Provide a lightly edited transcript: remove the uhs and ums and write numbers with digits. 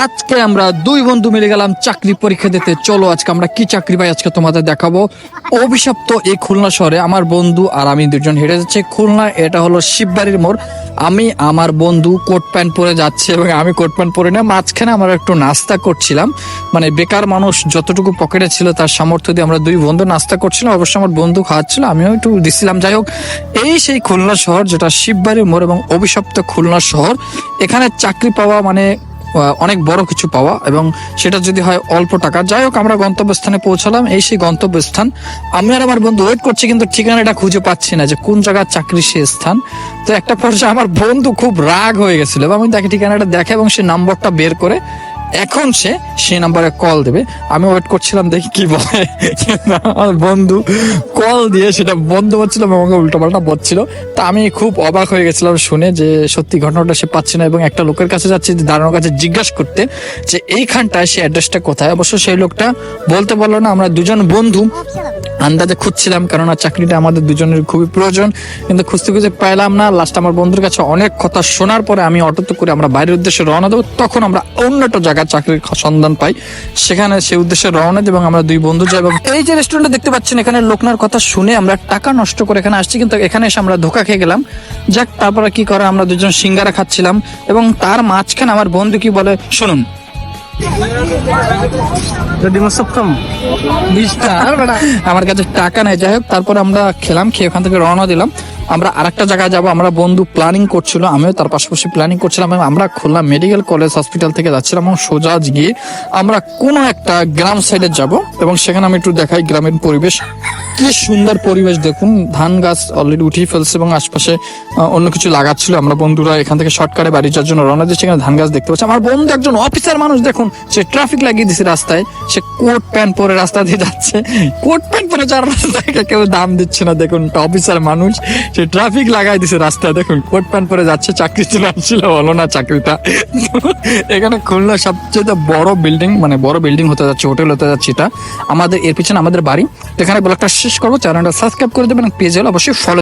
আজকে আমরা দুই বন্ধু মিলে গেলাম চাকরি পরীক্ষা দিতে। চলো আজকে আমরা কি চাকরি পাই আজকে তোমাদের দেখাবো। অভিশপ্ত এই খুলনা শহরে আমার বন্ধু আর আমি দুজন হেঁটে যাচ্ছে খুলনা। এটা হলো শিববাড়ির মোড়। আমি আমার বন্ধু কোট প্যান্ট পরে যাচ্ছে এবং আমি কোট প্যান্ট পরে না। মাঝখানে আমরা একটু নাস্তা করছিলাম, মানে বেকার মানুষ যতটুকু পকেটে ছিল তার সামর্থ্য দিয়ে আমরা দুই বন্ধু নাস্তা করছিলাম। অবশ্য আমার বন্ধু খাওয়াচ্ছিল, আমিও একটু দিছিলাম। যাই হোক, এই সেই খুলনা শহর যেটা শিববাড়ির মোড় এবং অভিশপ্ত খুলনা শহর। এখানে চাকরি পাওয়া মানে অনেক বড় কিছু পাওয়া, এবং সেটা যদি হয় অল্প টাকা। যাই হোক, আমরা গন্তব্যস্থানে পৌঁছালাম। এই সেই গন্তব্যস্থান। আমি আর আমার বন্ধু ওয়েট করছি, কিন্তু ঠিকানাটা খুঁজে পাচ্ছি না যে কোন জায়গার চাকরি সে স্থান। তো একটা পর্যায়ে আমার বন্ধু খুব রাগ হয়ে গেছিল এবং আমি তাকে ঠিকানাটা দেখে এবং সে নাম্বারটা বের করে এখন সেই নাম্বারে কল দেবে। আমি ওয়েট করছিলাম দেখি কি বলে। আমার বন্ধু কল দিয়ে সেটা বন্ধ হচ্ছিল এবং আমাকে উল্টো পাল্টা বলছিল। তা আমি খুব অবাক হয়ে গেছিলাম শুনে যে সত্যি ঘটনাটা সে পাচ্ছে না, এবং একটা লোকের কাছে যাচ্ছি দাঁড়ানোর কাছে জিজ্ঞাসা করতে যে এইখানটায় সে অ্যাড্রেসটা কোথায়। অবশ্য সেই লোকটা বলতে পারলো না। আমরা দুজন বন্ধু আন্দাজে খুঁজছিলাম, কেননা চাকরিটা আমাদের দুজনের খুবই প্রয়োজন, কিন্তু খুঁজতে খুঁজে পাইলাম না। লাস্ট আমার বন্ধুর কাছে অনেক কথা শোনার পরে আমি অটোতে করে আমরা বাইরের উদ্দেশ্যে রওনা দেবো। তখন আমরা অন্য একটা জায়গায় চাকরির সন্ধান পাই, সেখানে সেই উদ্দেশ্যে রওনা দেব এবং আমরা দুই বন্ধু যাই। এবং এই যে রেস্টুরেন্টে দেখতে পাচ্ছেন, এখানে লোকনার কথা শুনে আমরা টাকা নষ্ট করে এখানে আসছি, কিন্তু এখানে এসে আমরা ধোকা খেয়ে গেলাম। যাক, তারপরে কি করে, আমরা দুজন সিঙ্গারা খাচ্ছিলাম এবং তার মাঝখানে আমার বন্ধু কি বলে শুনুন। আমার কাছে টাকা নেই। যাই হোক, তারপরে আমরা খেলাম, খেয়ে ওখান থেকে রওনা দিলাম। আমরা আরেকটা জায়গায় যাব। আমরা বন্ধু প্ল্যানিং করছিল, আমিও তার পাশাপাশি প্ল্যানিং করছিলাম, এবং আমরা খুলনা মেডিকেল কলেজ হসপিটাল থেকে যাচ্ছিলাম এবং সোজা গিয়ে আমরা কোনো একটা গ্রাম সাইডে যাব, এবং সেখানে আমি একটু দেখাই গ্রামের পরিবেশ। কি সুন্দর পরিবেশ দেখুন, ধান গাছ অলরেডি উঠিয়ে ফেলছে এবং আশপাশে অন্য কিছু লাগাচ্ছিল। আমরা বন্ধুরা এখান থেকে শর্টকাটে বাড়ি যাওয়ার জন্য রওনা দিচ্ছি। এখানে ধান গাছ দেখতে পাচ্ছি। আমার বন্ধু একজন অফিসার মানুষ, দেখুন সে ট্রাফিক লাগিয়ে দিচ্ছে রাস্তায়। সে কোট প্যান্ট পরে রাস্তা দিয়ে যাচ্ছে। কোট প্যান্ট পরে যার রাস্তায় কেউ দাম দিচ্ছে না। দেখুন, অফিসার মানুষ, সে ট্রাফিক লাগাই দিছে রাস্তায়। দেখুন, কোট প্যান্ট পরে যাচ্ছে। চাকরি চলে আসছিল, হলো না চাকরিটা। এখানে খুলনা সবচেয়ে বড় বিল্ডিং, মানে বড় বিল্ডিং হতে যাচ্ছে, হোটেল হতে যাচ্ছে এটা আমাদের। এর পিছনে আমাদের বাড়ি। এখানে ব্লগটা শেষ করবো। চ্যানেলটা সাবস্ক্রাইব করে দেবেন, পেজ হলে অবশ্যই ফলো